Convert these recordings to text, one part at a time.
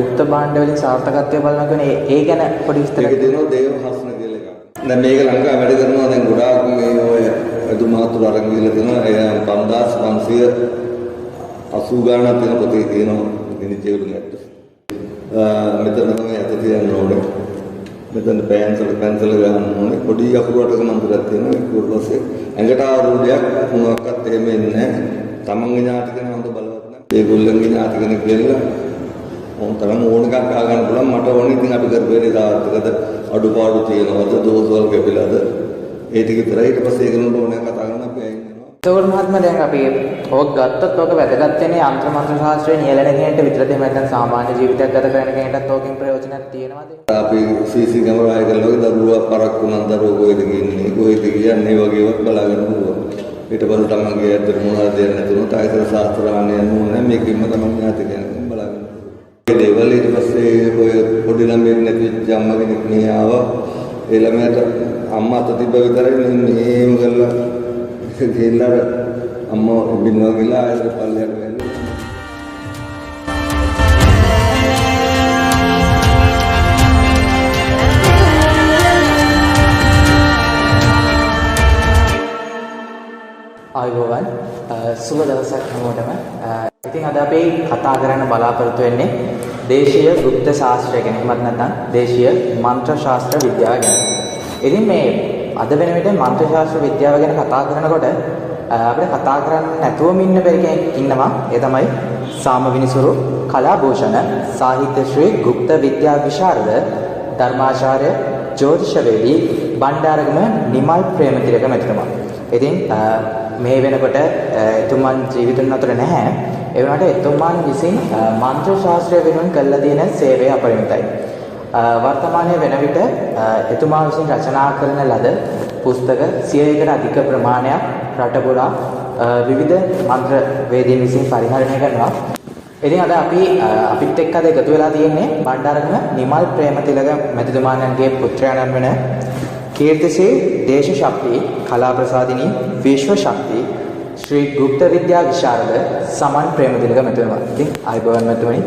ගුප්ත භාණ්ඩ වලින් සාර්ථකත්වය බලනවා කියන්නේ ඒ ගැන පොඩි විස්තරයක්. ඒක දෙනවා දේව හස්න කියලා එකක්. දැන් මේක ලංකාව වැඩ කරනවා දැන් ගොඩාක් මේ ඔය එතුමාතුරු අරන් ගිහලා තියෙනවා 5580 ගානක් තියෙන පොතේ තියෙනවා නිචේවලු නැට්ට. මෙතන තමයි අත තියන්න ඕනේ. මෙතන පැන්සල් ගන්න ඕනේ. පොඩි අකුරටක මන්දිරයක් තියෙනවා. ඒක ඊට පස්සේ ඇඟට ආරෝඩයක් මොනවාක්වත් එහෙම එන්නේ නැහැ. තමන්ගේ ඥාති කෙනා හොඳ බලවත් නැහැ. ඒගොල්ලන්ගේ ඥාති කෙනෙක් කියලා ඕනතරම් ඕන එකක් ආ ගන්න පුළුවන්. මට ඕනේ ඉතින් අපි කරපේනේ සාර්ථකද අඩුපාඩු තියෙනවද දෝෂවල් කැපිලාද ඒ ටික විතරයි. ඊට පස්සේ ඒගොල්ලන්ට ඕන එකක් කතා කරන්න අපි අයින් වෙනවා. ඒකෝර මහත්මයා දැන් අපි ඕක ගත්තොත් ඕක වැදගත් වෙන්නේ යంత్ర මන්ත්‍ර ශාස්ත්‍රයේ නියැලෙන කෙනෙක්ට විතරද එහෙම නැත්නම් සාමාන්‍ය ජීවිතයක් ගත කරන කෙනෙක්ටත් ඕකෙන් ප්‍රයෝජනක් තියෙනවද? අපි CC කැමරා එකල වගේ දරුවා පරක් වුණා දරුවෝ කොහෙද ගින්නේ කොහෙද කියන්නේ වගේවත් බලාගන්න පුළුවන්. ඊට පස්සේ තමන්ගේ ඇත්තට මොනවද දෙන්නේ නැතුනොත් ආයතන ශාස්ත්‍රාන්නේ යන්න ඕනේ මේකෙන්ම තමන් ඥාති කෙනෙක් බලාගන්න. ඒ දේවල් ඊට පස්සේ ඔය පොඩි ළමයෙක් නැති වෙච්ච අම්මා කෙනෙක් මේ ආවා. ඒ ළමයාට අම්මා අත තිබ්බ විතරයි මෙහෙම කරලා ගිහිල්ලා අම්මා බින්නවා කියලා ආයෙත් පල්ලෙහාට වැල්ලුවා. ආයුබෝවන් සුබ දවසක් හැමෝටම. ඉතින් අද අපි කතා කරන්න බලාපොරොත්තු වෙන්නේ දේශීය ගුප්ත ශාස්ත්‍රය ගැන. එහෙමත් නැත්නම් දේශීය මන්ත්‍ර ශාස්ත්‍ර විද්‍යාව ගැන. ඉතින් මේ අද වෙන විට මන්ත්‍ර ශාස්ත්‍ර විද්‍යාව ගැන කතා කරනකොට අපිට කතා කරන්න නැතුවම ඉන්න බැරි කෙනෙක් ඉන්නවා. ඒ තමයි සාමවිනිසුරු කලාභූෂණ සාහිත්‍ය ශ්‍රී ගුප්ත විද්‍යා විශාරද ධර්මාචාර්ය ජ්‍යොතිෂවේදී බණ්ඩාරගම නිමල් ප්‍රේමතිලක මැතිතුමා. ඉතින් මේ වෙනකොට එතුමන් ජීවිතුන් අතර නැහැ. ඒ වුණාට එතුමන් විසින් මන්ත්‍ර ශාස්ත්‍රය වෙනුවෙන් කළා තියෙන සේවය අපරිමිතයි. වර්තමානයේ වෙන විට එතුමා විසින් රචනා කරන ලද පුස්තක 100කට අධික ප්‍රමාණයක් රට පුරා විවිධ මන්ත්‍ර වේදීන් විසින් පරිහරණය කරනවා. ඉතින් අද අපිත් එක්ක අද එකතු වෙලා තියෙන්නේ බණ්ඩාරගම නිමල් ප්‍රේමතිලක මැතිතුමාණන්ගේ පුත්‍රයාණන් වෙන කීර්තිශ්‍රී දේශ ශක්ති කලා ප්‍රසාදිනී විශ්ව ශක්ති ශ්‍රී ගුප්ත විද්‍යා විශාරද සමන් ප්‍රේමතිලක මැතිතුමා. ඉතින් ආයුබෝවන් මැතිතුමනි.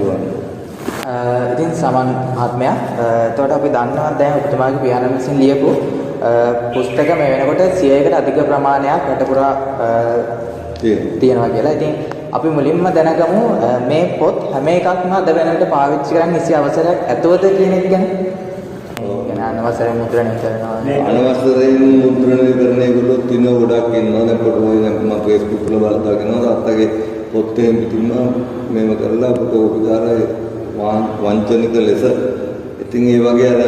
ඉතින් සමන් මහත්මයා එතකොට අපි දන්නවා දැන් ඔබතුමාගේ පියාණන් විසින් ලියපු පුස්තක මේ වෙනකොට 100කට අධික ප්‍රමාණයක් රට පුරා තියෙනවා කියලා. ඉතින් අපි මුලින්ම දැනගමු මේ පොත් හැම එකක්ම අද වෙනකොට පාවිච්චි කරන්න නිසි අවසරයක් ඇතවද කියන එක ගැන. අනවසරයෙන් මුද්‍රණය කරනවා. අනවසරයෙන් මුද්‍රණය කරන ඒගොල්ලෝ තින ගොඩක් ඉන්නවා. දැන් පොතේ මම Facebook වල බලලා දාගෙනවා. අත්තගේ පොතේ පිටින්ම මේව කරලා පොතේ දාලා වංචනික ලෙස. ඉතින් ඒ වගේ අර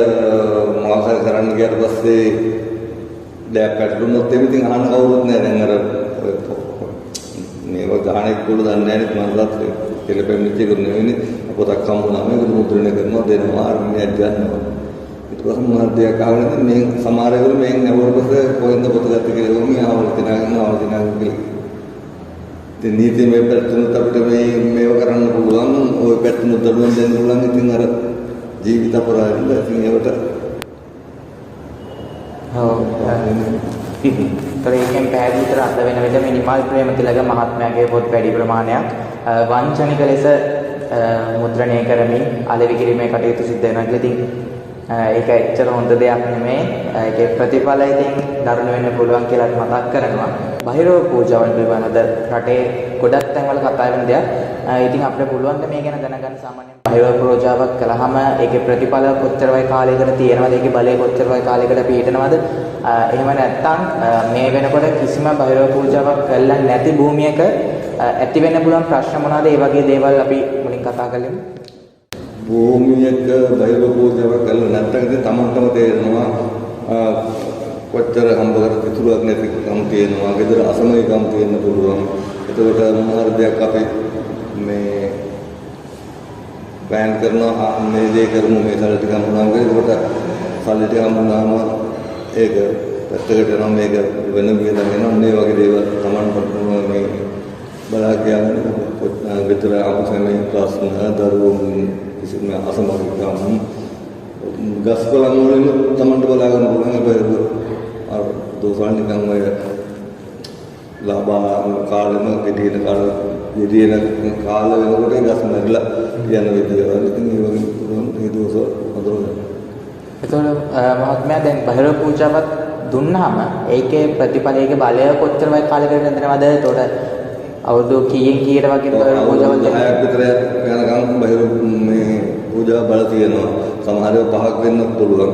මාසල් කරන්න ගියාට පස්සේ දැන් පැටලුනොත් එමෙ ඉතින් අහන්න කවුරුත් නැහැ. දැන් අර මේව ගාන එක්කවල දන්නේ නැහැ නේ මනසත් කෙලපෙමිච්ච එක නෙවෙයිනේ. පොතක් හම්බුනාම ඒක මුද්‍රණය කරනවා දෙනවා ආර්මියක් ගන්නවා. මොනවද ආවද මේ සමහර වෙලාවට මේ නැවුවපස කොහෙන්ද පොත ගත්ත කියලා වුණේ ආවල් දිනාගෙන කියලා. ඉතින් නීතිය මේ පැත්තට අපිට මේව කරන්න පුළුවන්. ওই පැත්තට දඩුවම් දෙන්න පුළුවන්. ඉතින් අර ජීවිත අපරාධින්ද ඉතින් ඒවට ඒකෙන් පැහැදිලි කර අද වෙන විට නිමල් ප්‍රේමතිලක මහත්මයාගේ පොත් වැඩි ප්‍රමාණයක් වංචනික ලෙස මුද්‍රණය කරමින් අලෙවි කිරීමේ කටයුතු සිද්ධ වෙනවා කියලා. ඉතින් ඒක ඇත්තට හොඳ දෙයක් නෙමෙයි. ඒකේ ප්‍රතිඵල ඉතින් දරුණු වෙන්න පුළුවන් කියලා මතක් කරනවා. බහිරව පූජාවන් පිළිබඳව රටේ ගොඩක් තැන්වල කතා වෙන දෙයක්. ඉතින් අපිට පුළුවන් මේ ගැන දැනගන්න සාමාන්‍යයෙන් බහිරව පූජාවක් කළාම ඒකේ ප්‍රතිඵල කොච්චර වයි කාලයකට තියෙනවද? ඒකේ බලය කොච්චර වයි කාලයකට පිටනවද? එහෙම නැත්නම් මේ වෙනකොට කිසිම බහිරව පූජාවක් කළා නැති භූමියක ඇති වෙන්න පුළුවන් ප්‍රශ්න මොනවාද? ඒ වගේ දේවල් අපි මුලින් කතා කළෙමු. භූමියක බහිර පූජාවක් කළා නැත්නම් ඉතින් තමන්ටම තේරෙනවා කොච්චර හම්බ කර පිටුවක් නැතිකම් තියෙනවා. ගෙදර අසමයකම් තියෙන්න පුළුවන්. එතකොට මොනවාර දෙයක් අපි මේ ප්ලෑන් කරනවා මේ දේ කරමු මේ සල්ලි ටික හම්බුනාම ඒකට සල්ලි ටික හම්බුනාම ඒක පැත්තකට යනවා මේක වෙන විදිහට වෙනවා. මේ වගේ දේවල් තමන්ට මේ බලා කියන්නේ ගෙදර ආපසමේ ප්‍රශ්න දරුවෝ කිසිම අසමගකම් ගස්කොළන් වලින් තමන්ට බලා ගන්න පුළුවන්. අර දෝසන් නිකන් ඔය ලාභා කාලෙම ගෙඩියන කාල වෙනකොට ගස් මැරිලා යන විදියවල ඉතින් ඒ වගේ දෝෂ අඳුරගන්න. එතකොට මහත්මයා දැන් බහිර පූජාවත් දුන්නාම ඒකේ ප්‍රතිඵලයේ බලය කොච්චර වගේ කාලයකට යනවද? එතකොට අවුරුදු කීයෙන් කීයට වගේ බහිර පූජාවල් 10ක් විතර යනකම් බහිර මේ පූජා බල තියෙනවා. සමහර ඒවා 5ක් වෙන්නත් පුළුවන්.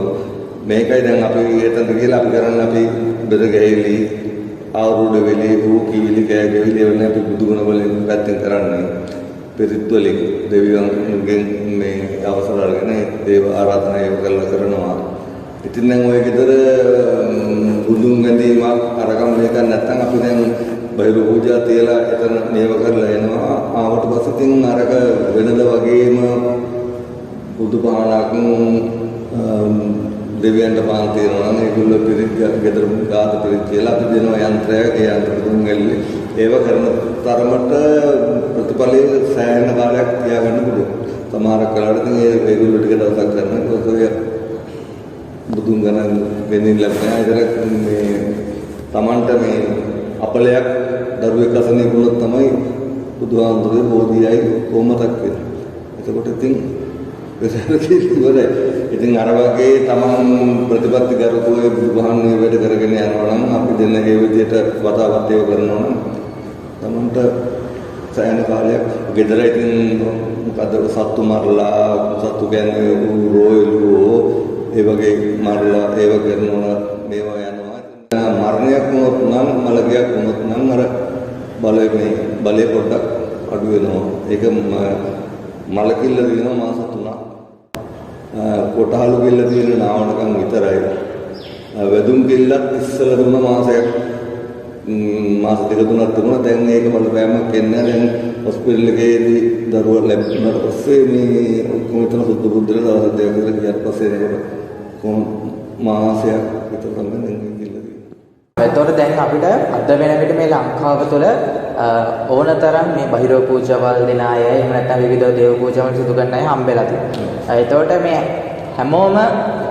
මේකයි දැන් අපි එතනට ගිහලා අපි කරන්නේ අපි බෙද ගැහිලි ආවුරුඩ වෙලි වූ කීවිලි කෑ ගැහිලි වෙන අපි බුදු ගුණ වලින් පැත්තෙන් කරන්නේ. පිරිත් වලින් දෙවියන්ගෙන් මේ අවසර අරගෙන දේව ආරාධනා ඒව කරනවා. ඉතින් දැන් ඔය ගෙදර බුදුන් ගැනීමක් අරගම් මේක නැත්තම් අපි දැන් බහිර පූජා තියලා එතන මේව කරලා එනවා. ආවට පස්සේ තින් අරක වෙනද වගේම බුදු පහනක් දෙවියන්ට පාන තියනවා නම් ඒගොල්ලෝ පිරිත් ගෙදර ගාත පිරිත් කියලා අපි දෙනවා යන්ත්‍රයක්. ඒ යන්ත්‍ර තුන් ඇල්ලේ ඒව කරන තරමට ප්‍රතිඵලයේ සෑහෙන කාලයක් තියාගන්න පුළුවන්. සමහර කාලවලදී මේ ඒගොල්ලෝ ටික දවසක් කරනවා. ඔය බුදුන් ගණන් වෙනින් ලැබෙනවා. ඒතර මේ Tamanට මේ අපලයක් දරුවෙක් අසනේ වුණොත් තමයි බුදුහාමුදුරේ බෝධියයි කොමතක් වෙන්නේ. එතකොට ඉතින් ඉතින් අර වගේ Taman ප්‍රතිපත්ති ගරුකෝයේ බුදුහාමුදුරේ වැඩ කරගෙන යනවා නම් අපි දෙන්න ඒ විදිහට වතාවත් ඒව කරනවා නම් Tamanට සෑහෙන කාලයක් ගෙදර ඉතින් මොකද සත්තු මරලා සත්තු කියන්නේ රෝයලෝ ඒ වගේ මරලා ඒව කරනවා මේවා යනවා. මරණයක් වුණොත් නම් මලගයක් වුණොත් නම් අර බලය පොඩ්ඩක් අඩු වෙනවා. ඒක මලකිල්ල දිනන මාස 3ක්. කොටහළු කිල්ල දිනන නාවනකම් විතරයි. වැදුම් කිල්ලත් ඉස්සල දුන්න මාසයක් මාස 2-3ක් තිබුණා. දැන් ඒක බලපෑමක් එන්නේ. දැන් හොස්පිටල් එකේදී දරුවා ලැබුණාට පස්සේ මේ ඔක්කොම එතන සුද්ධ බුද්ධල දවස් දෙකක් විතර ගියාට පස්සේ එනකොට කොහොම මාසයක් විතර තමයි දැන් කිල්ල දිනන. එතකොට දැන් අපිට අද වෙන විට මේ ලංකාව තුළ ඕනතරම් මේ බහිර පූජාවල් දෙන අය එහෙම නැත්නම් විවිධ දේව පූජාවල් සිදු කරන අය හම්බෙලා තියෙනවා. එතකොට මේ හැමෝම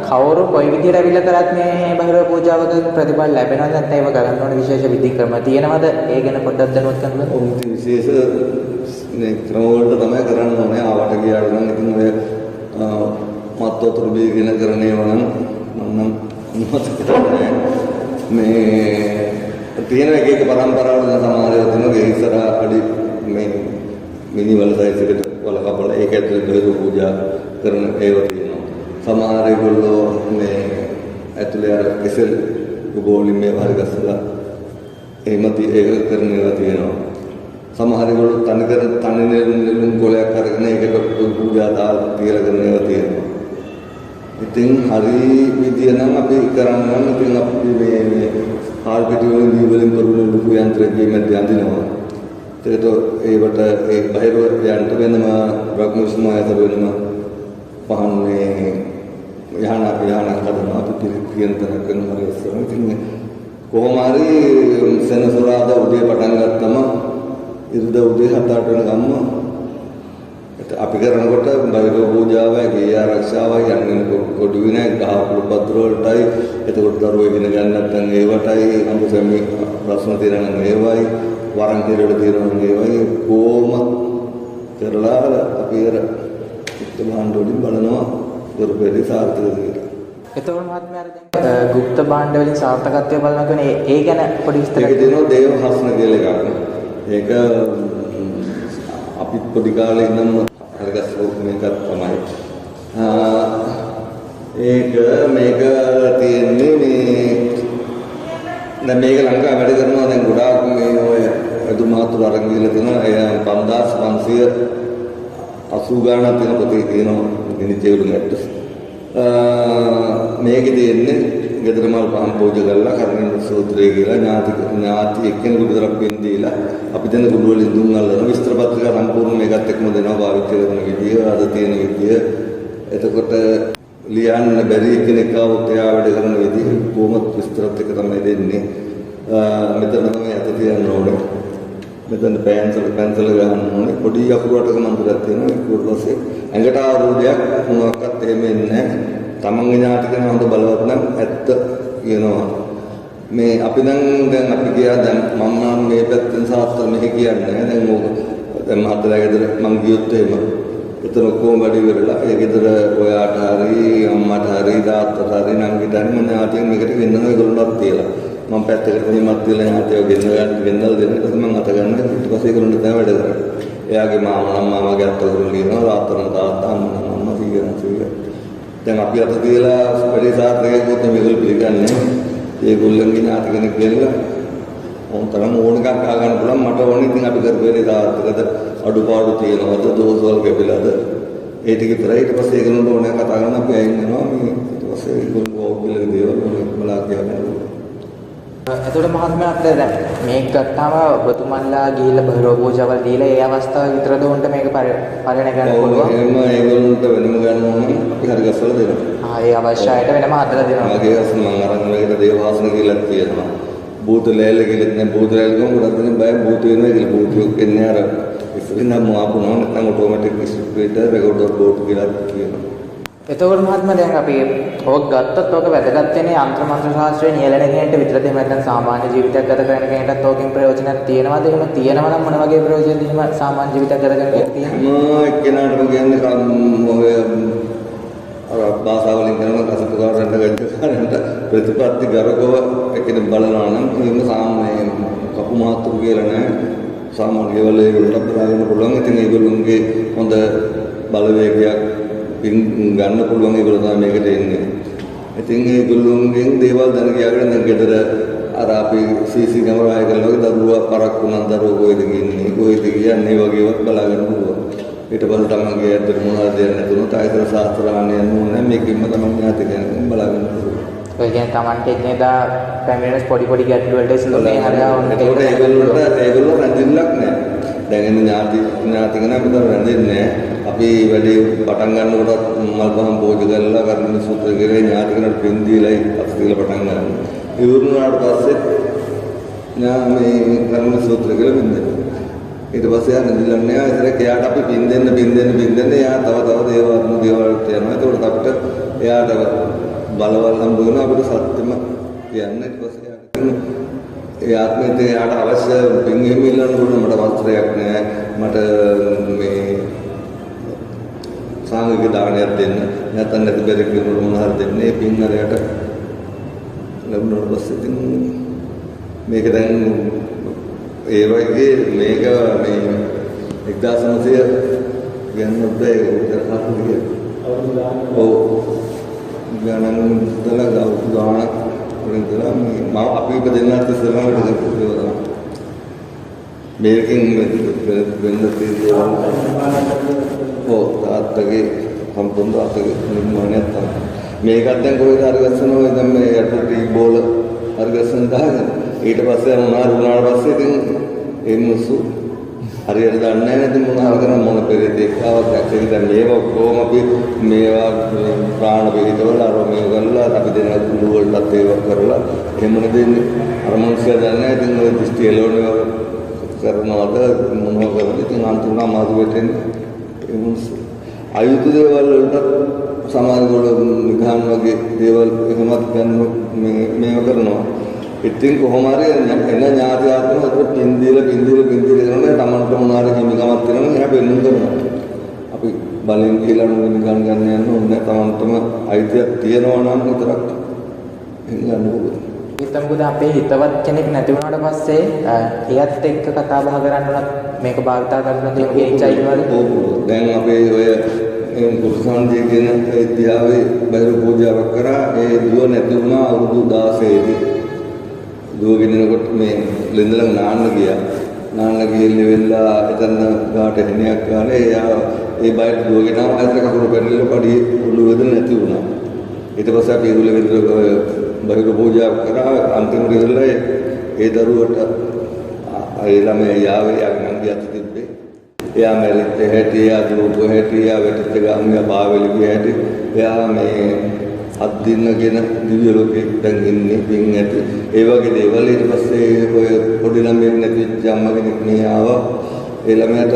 කවුරු කොයි විදිහට අවිල කරත් මේ බහිර පූජාවක ප්‍රතිඵල ලැබෙනවද නැත්නම් ඒව කරන්න ඕන විශේෂ විධි ක්‍රම තියෙනවද? ඒ ගැන පොඩ්ඩක් දැනුවත් කරන්න. ඔව් විශේෂ මේ ක්‍රම වලට තමයි කරන්න ඕනේ. ආවට ගියාට නම් ඉතින් ඔය මත්වතුරු බීගෙන කරන ඒවා නම් මම මතක නැහැ. මේ තියෙන එක පරම්පරාවල සමහර ඒවා තියෙනවා ගේ ඉස්සර අඩි මේ මිනිවල සයිස් එකට වල කපලා ඒක ඇතුලේ බහිර පූජා කරන ඒවා තියෙනවා. සමහර ඒගොල්ලෝ මේ ඇතුලේ අර කෙසෙල් ගෝලින් මේ වහරි ගස්සලා එහෙමත් ඒක කරන ඒවා තියෙනවා. සමහර ඒගොල්ලෝ තනි නෙළුම් ගෝලයක් අරගෙන ඒකට පූජා දාලා තියලා කරන ඒවා තියෙනවා. ඉතින් හරි විදිය නම් අපි කරන්න නම් ඉතින් අපි මේ හාල් පිටි වලින් දී වලින් කරුණු ලුකු යන්ත්‍රකයේ මැද යඳිනවා. ඒකට ඒවට ඒ බහිර යන්ත්‍ර වෙනම බ්‍රහ්මස්ම ආයතන වෙනම පහන් මේ යහන හදනවා. අපි කියන තරක් කරනවා ඉස්සරහ. ඉතින් කොහොම හරි සෙනසුරාදා උදේ පටන් ගත්තම ඉරිදා උදේ 7-8 වෙනකම්ම අපි කරනකොට බහිර පූජාවයි ගේ ආරක්ෂාවයි යන්නේ කොඩු විනය ගහපු පත්‍ර වලටයි. එතකොට දරුවෝ ඉගෙන ගන්න නැත්නම් ඒවටයි අමුසෙමි ප්‍රශ්න තියෙනවා නම් ඒවයි වරන් කෙරෙට තියෙනවා නම් ඒවයි කොහොම කරලා අපි අර භාණ්ඩ වලින් බලනවා දරුවෙදි සාර්ථකද කියලා. එතකොට මහත්මයා දැන් গুপ্ত භාණ්ඩ වලින් සාර්ථකත්වය බලනවා කියන්නේ ඒ ගැන පොඩි විස්තරයක්. ඒක දෙනවා දේව හස්න කියලා එකක්. ඒක අපි පොඩි කාලේ ඉඳන්ම අරගස්සෝ මේක තමයි. මේක තියෙන්නේ මේ දැන් මේක ලංකාව වැඩ කරනවා දැන් ගොඩාක් මේ ඔය අදුමාතුර අරන් ගිහලා තියෙනවා 5580 ගාණක් තියෙන පොතේ තියෙනවා දිනිචේවලු ගැට්ට. මේකේ තියෙන්නේ ගෙදර මල් පහන් පූජා කරලා කර්ණික සූත්‍රය කියලා ඥාති එක්කෙනෙකුට විතරක් වෙන් දීලා අපි දෙන කුඩු වලින් දුන් අල්ලන විස්තර පත්‍රිකා සම්පූර්ණ මේකත් එක්කම දෙනවා පාවිච්චි කරන විදිය අද තියෙන විදිය. එතකොට ලියන්න බැරි කෙනෙක් ආවොත් එයා වැඩ කරන විදිය කොහොමද විස්තරත් එක්ක තමයි දෙන්නේ. මෙතන තමයි අත තියන්න ඕනේ. මෙතන පැන්සල් ගන්න ඕනේ. පොඩි අකුරටක මන්ත්‍රයක් තියෙනවා. ඒක පස්සේ ඇඟට ආරෝධයක් මොනවාක්වත් එහෙම එන්නේ නැහැ. තමන්ගේ ඥාති කෙනා හොඳ බලවත් නම් ඇත්ත කියනවා. මේ අපි දැන් අපි ගියා දැන් මම නම් මේ පැත්තෙන් සාත්‍තර මෙහෙ කියන්නේ දැන් ඕක දැන් මහත්තයා ගෙදර මං ගියොත් එහෙම එතන ඔක්කොම වැඩි වෙරලා ඒ ගෙදර ඔයාට හරි අම්මට හරි තාත්තට හරි නංගිට හරි මම ඥාතියන් මේකට ගෙන්නන ඒගොල්ලන්ටත් තියලා මම පැත්තකට දෙමත් තියලා ඥාතියව ගෙන්නලා දෙන්න ඊට පස්සේ මම අත ගන්න ඊට පස්සේ ඒගොල්ලන්ට තමයි වැඩ කරන්නේ. එයාගේ මාමා නම් මාමාගේ අත උරුම ලියනවා තාත්තා නම් තාත්තා අම්මා නම් අම්මා සීගන. දැන් අපි අත තියලා වැඩි සාර්ථකයෙකුත් මේගොල්ලෝ පිළිගන්නේ. ඒගොල්ලන්ගේ ඥාති කෙනෙක් කියලා උන්තරම ඕන එකක් ආ ගන්න පුළුවන් මට ඕනේ ඉතින් අපි කරපේලේ තාත්තකට අඩුපාඩු තියෙනවද දෝෂවල කැපිලාද ඒ ටික විතරයි ඊට පස්සේ ඒගොල්ලන්ට ඕනේ කතා කරන්න අපි අයින් වෙනවා මේ ඊට පස්සේ ඒගොල්ලෝ ඕගොල්ලෝගේ දේවල් බලා කියනවා. එතකොට මහත්මයා අපිට දැන් මේක ගත්තාම ඔබතුමන්ලා ගිහිල්ලා බහිරෝ පූජාවල් දීලා ඒ අවස්ථාව විතරද උන්ට මේක පරිණය ගන්න පුළුවන්. එහෙම ඒගොල්ලන්ට වෙනම ගන්න ඕන නම් හරි ගස්සලා දෙනවා. ඒ අවශ්‍යයට වෙනම හදලා දෙනවා. ආගේ ගස් මම අරන් මේකට දේවවාසන කියලා කියනවා. භූත ලෑල්ල කියලා දැන් භූත ලෑල්ල ගම ගොඩක් දෙනෙක් බය භූත වෙනවා කියලා භූතයක් එන්නේ අර ඉස්සෙල්ලා නම් ආපුණා නැත්නම් ඔටෝමැටික් ඩිස්ට්‍රිබියුටර් රෙකෝඩර් බෝඩ් කියලා කියනවා. එතකොට මහත්මයා දැන් අපි ඕක ගත්තොත් ඕක වැදගත් වෙන්නේ යంత్ర මන්ත්‍ර ශාස්ත්‍රයේ නියැලෙන කෙනෙක්ට විතරද එහෙම නැත්නම් සාමාන්‍ය ජීවිතයක් ගත කරන කෙනෙක්ටත් ඕකෙන් ප්‍රයෝජනක් තියෙනවද? එහෙම තියෙනවා නම් මොන වගේ ප්‍රයෝජනද එහෙම සාමාන්‍ය ජීවිතයක් ගත කරන කෙනෙක්ට තියෙන්නේ? මම එක්කෙනාටම කියන්නේ ඔය අර භාෂාවලින් කරන රසතුකාරයන්ට ගජ්ජකාරයන්ට ප්‍රතිපත්ති ගරකව එකිනෙක බලනවා නම් එහෙම සාමාන්‍ය කපු මාත්‍රු කියලා නෑ. සාමාන්‍ය ලෙවල් එකකට බලාගෙන පුළුවන්. ඉතින් ඒගොල්ලොන්ගේ හොඳ බලවේගයක් ගන්න පුළුවන් ඒගොල්ලෝ තමයි මේකට එන්නේ. ඉතින් ඒගොල්ලොන්ගෙන් දේවල් දැන ගියාගෙන දැන් ගෙදර අර අපි CC කැමරා එක කරලා දරුවා පරක් වුණා දරුවෝ කොහෙද ගින්නේ කොහෙද කියන්නේ වගේවත් බලාගෙන පුළුවන්. ඊට පස්සේ තමන්ගේ ඇත්තට මොනවද දෙයක් නැතුනොත් ආයතන ශාස්ත්‍රාණය නෝනේ මේකෙන්ම තමන් ඥාති කෙනෙක් බලාගෙන පුළුවන්. ඒ කියන්නේ තමන්ට එක්නේදා පැමිණෙන පොඩි ගැටලු වලට විසඳුමේ හරියා වුණ ඒගොල්ලෝ රැඳිල්ලක් නැහැ. දැන් එන්නේ ඥාති කෙනා අපිට රැඳෙන්නේ නැහැ. අපි වැඩි පටන් ගන්නකොට මල්පහන් පෝජ කරලා කර්ම සූත්‍ර කරේ ඥාති කෙනාට පින් දීලා අස්තිල පටන් ගන්නවා. ඉවරුනාට පස්සේ මේ කර්ම සූත්‍ර කියලා බින්දෙනවා. ඊට පස්සේ යන දිලන්නේ ආයෙත් එයාට අපි පින් දෙන්න එයා තව දේවල් යනවා. ඒකට අපිට එයාට බලවල් හම්බ වෙනවා අපිට සත්‍යම කියන්න. ඊට පස්සේ ඒ ආත්මෙත් එයාට අවශ්‍ය පින් එහෙම ඉල්ලන්න ඕන මට වස්ත්‍රයක් නැහැ. මට මේ සාංගික දානයක් දෙන්න. නැත්නම් නැති බැරි කෙනෙකුට මොන හරි දෙන්න. ඒ පින් හරයට ලැබුණාට පස්සේ ඉතින් මේක දැන් ඒ වගේ මේක මේ 1900 ගන්නොත් බෑ ඒක හරියට. ඔව්. ගණන් දලා ගානක් වලින් දලා මම අපි දෙන්නාත් ඉස්සරහට ගත්තා. මේකෙන් වෙන්න තියෙනවා. ඔව් තාත්තගේ සම්පූර්ණ තාත්තගේ නිර්මාණයක් තමයි. මේකත් දැන් කොහෙද හරි ගස්සනවා දැන් මේ යටට බෝල හරි ගස්සන දාගෙන ඊට පස්සේ වුණාට පස්සේ ඉතින් ඒ මුසු හරියට දන්නේ නැහැ නේද මොනවා කරන මොන පෙරේතෙක් ආවත් දැක්කේ දැන් මේවා කොහොම අපි මේවා ප්‍රාණ වේදවල අර මේ ගල්ලා අපි දෙන කුළු වලටත් ඒවා කරලා එහෙමනේ දෙන්නේ අර මනුස්සයා දන්නේ නැහැ ඉතින් ඔය දෘෂ්ටි එළවන්නේ කරනවද මොනවා කරද ඉතින් අන්තිමට අමාරු වෙන්නේ ඒ මුසු ආයුධ දේවල් වලට සමාජ වල නිගාන වගේ දේවල් එහෙමත් ගන්න මේවා කරනවා. ඉතින් කොහොම හරි එන ඥාති ආත්ම අතර පින්දීලා කරනවා තමන්ට මොනාරි හිමිකමක් තියෙනවා එයා බෙන්නුම් කරනවා. අපි බලෙන් කියලා නිකන් ගන්න යන්න ඕනේ තමන්ටම අයිතියක් තියෙනවා නම් විතරක් ගන්න ඕනේ. හිතමුද අපේ හිතවත් කෙනෙක් නැති වුණාට පස්සේ එයත් එක්ක කතා බහ කරන්න උනත් මේක භාවිතා කරන දේ හේයිචයිවල දැන් අපේ ඔය කුරුසන්දී කියන ඉතිහාසයේ බයිරු පූජාවක් කරා ඒ දුව නැති වුණා අවුරුදු 16 දී. දුව ගෙනිනකොට මේ ලෙන්දලම නාන්න ගිහිල්ලා එතන ගාට එහණයක් ගානේ එයා ඒ බයිට දුව ගෙනාව අතර කකුල පෙරලිලා පඩි උළු වෙදෙන නැති වුණා. ඊට පස්සේ අපි ඒගොල්ලෝ විතර බයිරු පූජාවක් කරා අන්තිමට ඉවරලා ඒ දරුවට ඒ ළමයා යාවේ යන්න ගියත් තිබ්බේ. එයා මැරිච්ච හැටි, එයා දුක හැටි, එයා වෙටිච්ච ගාමියා පාවෙලි ගිය හැටි, එයා මේ අද්දින්නගෙන දිව්‍ය ලෝකෙක දැන් ඉන්නේ පින් ඇති. ඒ වගේ දේවල් ඊට පස්සේ ඔය පොඩි ළමයෙක් නැතිවෙච්ච අම්මා කෙනෙක් මේ ආවා. ඒ ළමයාට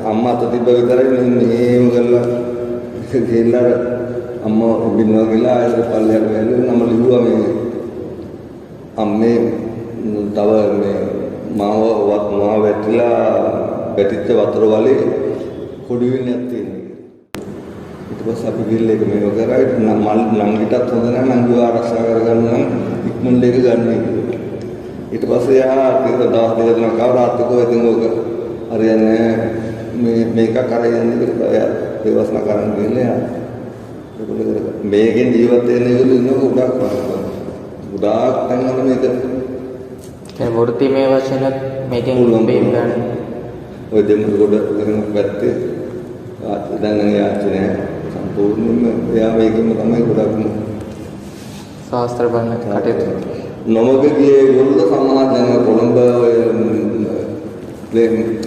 අම්මා අත තිබ්බ විතරයි මෙහෙම කරලා ගිහිල්ලා අම්මා උඩින්නවා කියලා ආයෙත් පල්ලෙහාට වැල්ලුවා. නම ලිව්වා මේ අම්මේ තව මේ මාව වැටිච්ච වතුර වලේ කොඩි වෙන්නක් තියෙනවා. පස්සේ අපි ගිහිල්ලා ඒක මේව කරා නංගිටත් හොඳ නැහැ නංගිව ආරක්ෂා කරගන්න නම් ඉක්මනට ඒක ගන්න කිව්වා. ඊට පස්සේ යා ඒක දවස් දෙක තුනක් කවදාත් කො ඉතින් ඕක හරියන්නේ මේක කරගෙන ඉඳලා දේවස්න කරන් ගිහලා මේකෙන් ජීවත් වෙන්න ඒගොල්ලෝ ඉන්නකො ගොඩාක් තැන්වල මේක ඒ වෘත්තිමය වශයෙන් මේකෙන් බේම් ගන්න ඔය දෙමුළු ගොඩ එහෙම පැත්තේ දැන් යාචනය සම්පූර්ණයෙන්ම එයා මේකෙන්ම තමයි ගොඩක්ම ශාස්ත්‍ර බලන කටයුතු නොමග ගියේ ඒගොල්ලෝ සමාජ දැන් කොළඹ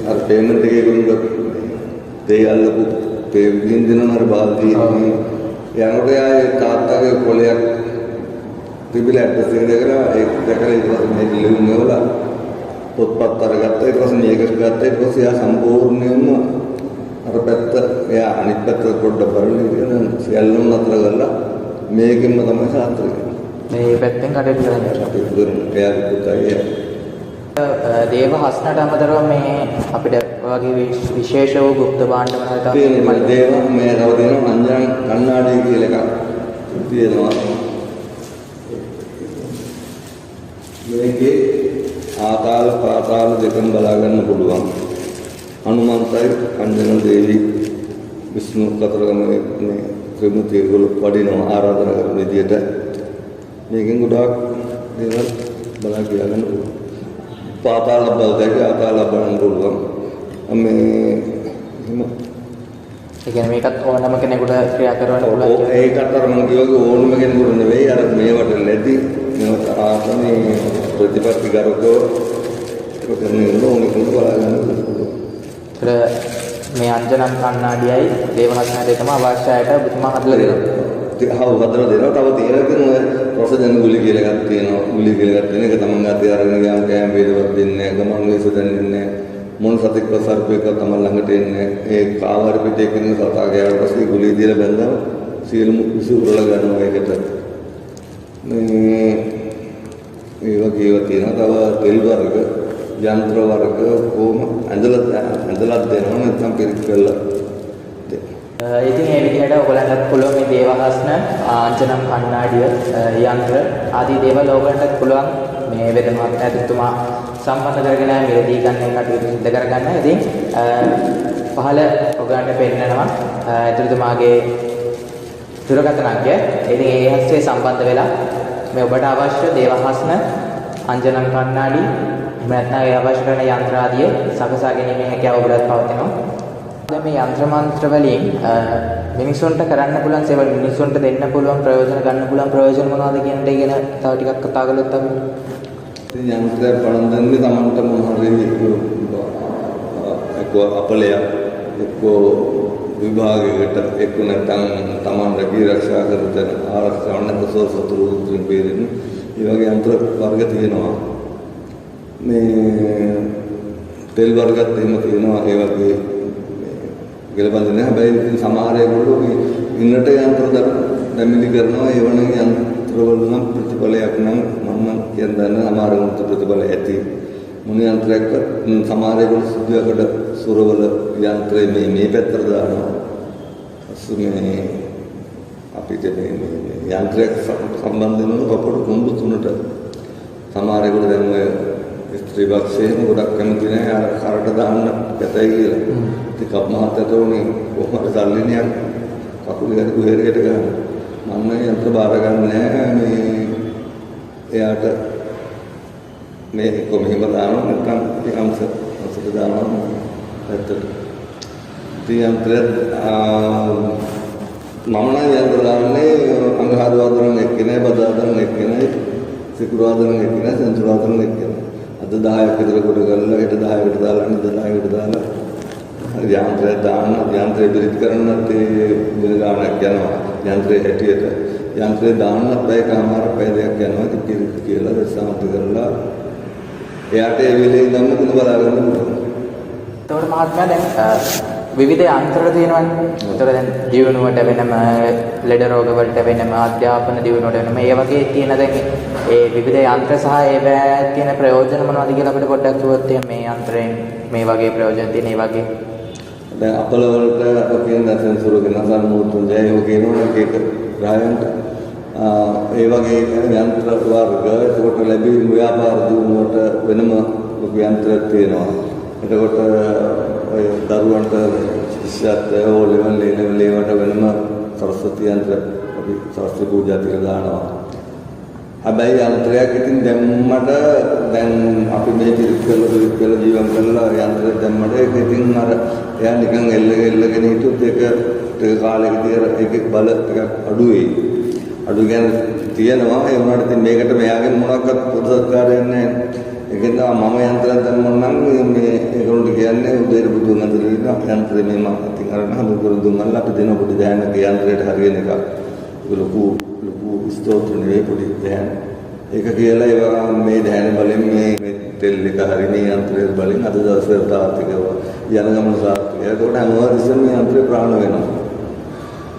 අර පේමන්ට් එකේ ගොල්ලෝ තේ අල්ලපු තේ විඳිනවා අර බාල්දිය යනකොට යා තාත්තගේ කොලයක් තිබිලා ඇඩ්‍රස් එක දැකලා ඒක දැකලා ඊට පස්සේ මේ ලියුම් වල පොත්පත් අරගත්තා ඊට පස්සේ මේක ගත්තා ඊට පස්සේ යා සම්පූර්ණයෙන්ම අර පැත්ත එයා අනිත් පැත්ත පොඩ්ඩක් බලන්න කියන සියල්ලම නතර කරලා මේකෙන්ම තමයි ශාස්ත්‍රය මේ පැත්තෙන් කටයුතු කරන්නේ අපි දුන්නේ එයාගේ පුතයි දේව හස්නට අමතරව මේ අපිට වගේ විශේෂ වූ ගුප්ත භාණ්ඩ මොනවද තියෙනවා දේව මේ තව තියෙනවා අංජන කන්නාඩි කියලා එකක් තියෙනවා මේකේ ආකාල පාතාල දෙකම බලා ගන්න පුළුවන් හනුමන්තයි අංජන දේවි විෂ්ණු කතරගම මේ ත්‍රිමුඛය වල වඩිනවා ආරාධනා කරන විදියට මේකෙන් ගොඩාක් දේවල් බලා ගන්න පුළුවන් පාතාල බලදැක ආතාල බලන්න පුළුවන් මේ එහෙම ඒ කියන්නේ මේකත් ඕනම කෙනෙකුට ක්‍රියා කරන්න පුළුවන් ඒකට අර මම කියවගේ ඕනම කෙනෙකුට නෙවෙයි අර මේවට ලැබි මේවට ආසනේ ප්‍රතිපත්ති කරකෝ ඒක ඕනෙ කෙනෙකුට බලා ගන්න පුළුවන් මේ අංජනම් කන්නාඩියයි දේවහස්නා දෙකම අවශ්‍යයට ඔබතුමා හදලා දෙනවා හදලා දෙනවා තව තියෙනවා රසජන ගුලි කියලා එකක් තියෙනවා ගුලි කියලා එකක් තියෙන එක තමන් අතේ අරගෙන ගියාම කෑම වේදවත් දෙන්නේ නැහැ ගමන් වේස දෙන්නේ මොන සතෙක් ප්‍රසර්පයක තමන් ළඟට එන්නේ ඒ කාවර පිටේ කෙනෙක් සතා ගෑවට පස්සේ ගුලි දීලා බැලඳම සියලුම විසු උරලා ගන්නවා ඒකට ඒ වගේ ඒවා තියෙනවා තව තෙල් වර්ග යන්ත්‍ර වර්ග කොහොම ඇඳලා දෙනවා නැත්නම් පිරිත් කරලා ඉතින් ඒ විදිහට ඔයගලන්ටත් පුළුවන් මේ දේවහස්න ආංජනම් කන්නාඩිය යන්ත්‍ර ආදී දේවල් ඔයගලන්ටත් පුළුවන් මේ වෙද මහත්මයාතුමා සම්බන්ධ කරගෙන මිලදී ගන්න කටයුතු සිදු කරගන්න. ඉතින් පහළ ඔයගලන්ට පෙන්නනවා එතුළුතුමාගේ දුරකථන අංකය. ඉතින් ඒ හස්තේ සම්බන්ධ වෙලා මේ ඔබට අවශ්‍ය දේවහස්න ආංජනම් කන්නාඩි නැත්නම් ඒ අවශ්‍ය කරන යන්ත්‍ර ආදිය සකසා ගැනීමේ හැකියාව ඔබට පවතිනවා. දැන් මේ යන්ත්‍ර මන්ත්‍ර වලින් මිනිසුන්ට කරන්න පුළුවන් සේවල් මිනිසුන්ට දෙන්න පුළුවන් ප්‍රයෝජන ගන්න පුළුවන් ප්‍රයෝජන මොනවද කියන එක ගැන තව ටිකක් කතා කළොත් අපි ඉතින් යන්ත්‍රය පළඳන්නේ තමන්ට මොන හරි එක්ක අපලයක් එක්ක විභාගයකට එක්ක නැත්නම් තමන් රැකී ආරක්ෂා කරන ආරක්ෂා නැත්නම් සතුරුන් බේරෙන්න ඒ වගේ යන්ත්‍ර වර්ග තියෙනවා මේ තෙල් වර්ගත් එහෙම තියෙනවා ඒ වගේ ගලබඳින්නේ හැබැයි සමහර ඒගොල්ලෝ ඉන්නට යන්ත්‍ර දැමිලි කරනවා ඒ වගේ යන්ත්‍රවල නම් ප්‍රතිඵලයක් නම් මම කියන්නේ සමහර උන්ට ප්‍රතිඵල ඇති මොන යන්ත්‍රයක් සමහර ඒගොල්ලෝ සුදුයකට සුරවල යන්ත්‍රය මේ පැත්තට දානවා අසුනේ අපිට මේ යන්ත්‍රයක් සම්බන්ධ වෙන පොඩ කුඹු තුනට සමහර ඒගොල්ලෝ දැන් ඔය ස්ත්‍රී බක්සයෙන් ගොඩක් කැමති නැහැ අර කරට දාන්න ගැතයි කියලා. ඉතින් කප් මහත්තයාට උනේ කොහොමද සල්ලිනියක් කකුල ගැට කුහෙරකට ගන්න. මම මේ යන්ත්‍ර බාර ගන්න නැහැ මේ එයාට මේ කොහොමද දානවා නැත්නම් අංශට දානවා ඇත්තට. ඉතින් යන්ත්‍රය මම නම් යන්ත්‍ර දාන්නේ අංගහාරවාදන එක්කනේ බදාදන එක්කනේ සිකුරාදන එක්කනේ සෙන්සුරාදන එක්කනේ. අද 10ක් විතර කොට කරලා හෙට 10කට දාලා අනිත් 10කට දාලා යන්ත්‍රය දාන්න යන්ත්‍රය පිළිත් කරන්නත් ඒ බිල ගාණක් යනවා යන්ත්‍රය හැටියට යන්ත්‍රය දාන්නත් බෑ කාමාර පැය දෙකක් යනවා ඉතින් කියලා රසාන්ත කරලා එයාට ඒ වෙලේ ඉඳන්ම කුණ බලා ගන්න පුළුවන්. එතකොට මහත්මයා දැන් විවිධ යන්ත්‍ර තියෙනවානේ. එතකොට දැන් දියුණුවට වෙනම ලෙඩ රෝග වලට වෙනම අධ්‍යාපන දියුණුවට වෙනම ඒ වගේ තියෙන දැන් ඒ විවිධ යන්ත්‍ර සහ ඒවැ තියෙන ප්‍රයෝජන මොනවද කියලා අපිට පොඩ්ඩක් කිව්වොත් මේ යන්ත්‍රයෙන් මේ වගේ ප්‍රයෝජන තියෙන ඒ වගේ දැන් අපල වලට අප කියන සෙන්සර් එක නසන්න මුතුන්ජය ඒක කියනවා එක ග්‍රහයන්ට ඒ වගේ යන්ත්‍ර වර්ග එතකොට ලැබීම් ව්‍යාපාර දියුණුවට වෙනම ලොකු යන්ත්‍රයක් තියෙනවා. එතකොට ඔය දරුවන්ට ශිෂ්‍යත්වය ඕ ලෙවල් ඒ ලෙවල් ඒවට වෙනම සරස්වති යන්ත්‍ර අපි සරස්වති පූජා තියලා දානවා. හැබැයි යන්ත්‍රයක් ඉතින් දැම්මට දැන් අපි මේ පිළිකල ජීවම් කරලා යන්ත්‍රයක් දැම්මට ඒක ඉතින් අර එයා නිකන් එල්ලගෙන හිටියොත් ඒක කාලෙකදී ඒක බල ටිකක් අඩු වෙයි. අඩු ගැන තියෙනවා ඒ වුණාට ඉතින් මේකට මෙයාගේ මොනක්වත් පොදුසත්කාරයක් නැහැ. ඒක නිසා මම යන්ත්‍රයක් දැම්මොත් නම් මේ ඒගොල්ලන්ට කියන්නේ උදේට බුදුන් අතරින් යන්ත්‍රය මේ මම ඉතින් අරගෙන හඳුන්වලා දුන්නා අපි දෙන පොඩි දැනක යන්ත්‍රයට හරියන එක. ලොකු ස්තෝත්‍ර නෙවෙයි පොඩි දැන. ඒක කියලා ඒවා මේ දැන බලෙන් මේ තෙල් එක හරි මේ යන්ත්‍රය බලෙන් අද දවසේ තාර්ථිකව යන ගමන සාර්ථකයි. ඒකට හැමෝම මේ යන්ත්‍රේ ප්‍රාණ වෙනවා.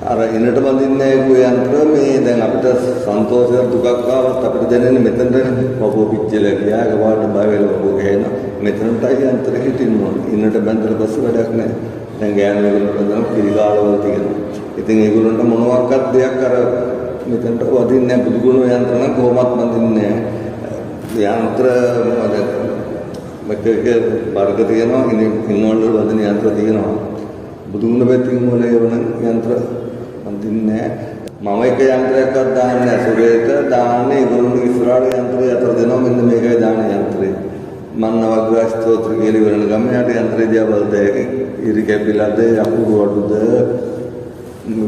අර ඉන්නට බඳින්නේ ඒ යන්ත්‍ර මේ දැන් අපිට සන්තෝෂයක් දුකක් ආවත් අපිට දැනෙන්නේ මෙතනටනේ වපෝ පිච්චිලා ගියා ගවාට බය වෙලා වපෝ ගේන මෙතනටයි යන්ත්‍ර හිටින්න ඕනේ. ඉන්නට බඳලා පස්සේ වැඩක් නැහැ. දැන් ගෑනු වලට නම් පිළිකාලවල තියෙනවා. ඉතින් ඒගොල්ලන්ට මොනවාක්වත් දෙයක් අර මෙතනට වදින්නේ නැහැ. බුදුගුණ යන්ත්‍ර නම් කොහොමත් බඳින්නේ නැහැ. යන්ත්‍ර මතක වර්ග තියෙනවා ඉන්නවල වදින යන්ත්‍ර තියෙනවා. බුදුගුණ පැත්තකින් වල එවන යන්ත්‍ර බඳින්නේ මම එක යන්ත්‍රයක්වත් දාන්නේ නැහැ. සුරේට දාන්නේ ඒගොල්ලෝ ඉස්සරහට යන්ත්‍රය අතර දෙනවා මෙන්න මේකයි දාන යන්ත්‍රය. මම නවග්‍රහ ස්තෝත්‍ර කියලා ඉවරන ගමන් යාට යන්ත්‍රය දිහා බලද්දී ඉරි කැපිලාද යකුරු වඩුද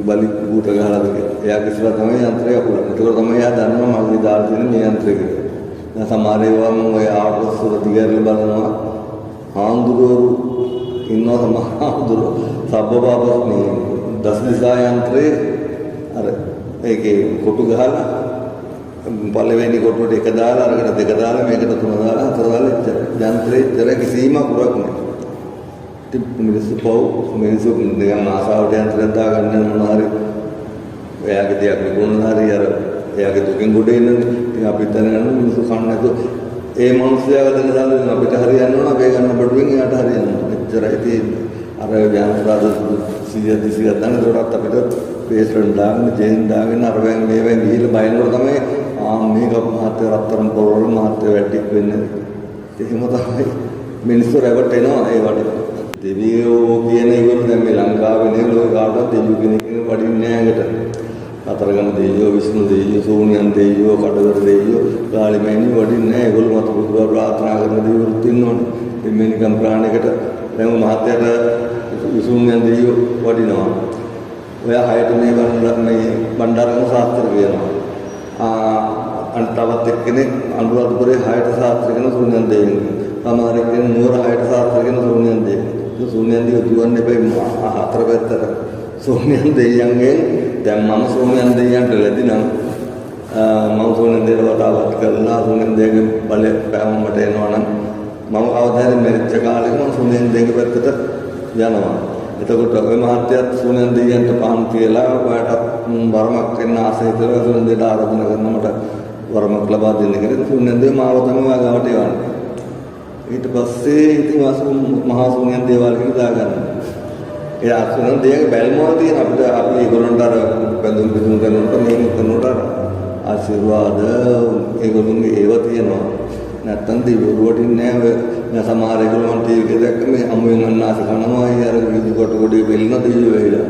බලි භූත ගහලාද එයාගේ ඉස්සරහ තමයි යන්ත්‍රය අකුරන්නේ. ඒකෝ තමයි එයා දන්නවා මගේ දාලා තියෙන මේ යන්ත්‍රය කියලා. දැන් සමහර ඒවා මම ඔය ආපස්සට දිගහැරලා බලනවා. හාමුදුරුවෝ ඉන්නවා සමහර හාමුදුරුවෝ සබ්බපාපස් මේ දස දිසා යන්ත්‍රේ අර ඒකේ කොටු ගහලා පළවෙනි කොටුවට එක දාලා අරකට දෙක දාලා මේකට තුන දාලා හතර දාලා යන්ත්‍රේ ඉතර කිසිම අකුරක් නැහැ. ඉතින් මිනිස්සු නිකන් ආසාවට යන්ත්‍රයක් දාගන්න මොනවා හරි එයාගේ දෙයක් නිකුණා හරි අර එයාගේ දුකින් ගොඩ එන්නේ. ඉතින් අපි දැනගන්න මිනිස්සු කන්න නැතුව ඒ මිනිස්යාව දැනගන්න අපිට හරියන්න ඕන අපේ ගන්න බඩුවෙන් එයාට හරියන්න ඕන. එච්චරයි තියෙන්නේ. අර යන්ත්‍රාද 100 200 ගන්න දොරත් අපිට පේස්ට්‍රන් දාගෙන ජේන් දාගෙන අර මේවෙන් ගිහිල්ලා බයිනකොට තමයි මේක මහත්ය රත්තරන් පොරවල මහත්ය වැඩි වෙන්නේ. එහෙම තමයි මිනිස්සු රැවටෙනවා ඒ වගේ. දෙවියෝ කියන ඒගොල්ලෝ දැන් මේ ලංකාවේ නේ ලෝක කාටවත් දෙවියෝ කෙනෙක් වඩින්නේ නැහැ එකට. අතරගම දෙවියෝ විෂ්ණු දෙවියෝ සෝනියන් දෙවියෝ කඩවර දෙවියෝ කාලිමෑණි වඩින්නේ නැහැ. ඒගොල්ලෝ මත බුදුබව ප්‍රාර්ථනා කරන දෙවියෝත් ඉන්නවනේ. මේ නිකම් ප්‍රාණයකට දැන් මහත්යට විසුණුයන් දෙවියෝ වඩිනවා. ඔයා හයට මේ බණ්ඩාරගම ශාස්ත්‍ර කියනවා. අන් තවත් එක්කෙනෙක් අනුරාධපුරේ හයට ශාස්ත්‍ර කියන සුණ්‍යන් දෙවියන්. සමහර එක්කෙනෙක් නුවර හයට ශාස්ත්‍ර කියන සුණ්‍යන් දෙවියන්. ඒ සුණ්‍යන් දෙවියෝ දුවන්නේ බෑ හතර පැත්තට. සුණ්‍යන් දෙවියන්ගෙන් දැන් මම සුණ්‍යන් දෙවියන්ට ලැබිනම් මම සුණ්‍යන් දෙවියන්ට වතාවත් කරලා සුණ්‍යන් දෙවියන්ගේ බලය පැවමට එනවනම් මම අවදාරි මෙච්ච කාලෙක මම සුණ්‍යන් දෙවියන්ගේ පැත්තට යනවා. එතකොට ඔය මහත්යත් සුණ්‍යන් දෙවියන්ට පහන් තියලා ඔයාට වරමක් වෙන්න ආසයි කියලා සුණ්‍යන් දෙවියන්ට ආරාධනා කරන මට වරමක් ලබා දෙන්න කියලා සුණ්‍යන් දෙවියන් මාව තමයි ගාවට යවන්නේ. ඊට පස්සේ ඉතින් මහා සුණ්‍යන් දේවාල කියලා දාගන්නවා. ඒ සුණ්‍යන් දෙවියන්ගේ බැල්මවල තියෙන අපිට අපි ඒගොල්ලන්ට අර බඳුන් බිඳුන් කරනකොට මේක කරනකොට ආශිර්වාද ඒගොල්ලන්ගේ ඒව තියෙනවා. නැත්තම් දෙවියෝ වටින්නේ නැහැ. මම සමහර ඒගොල්ලෝ මම ටීවී එකේ දැක්ක මේ අමුවෙන් අන්නාස කනවා අර විදු කොට ගොඩේ බෙල්ලන දෙවියෝ වෙයිලා.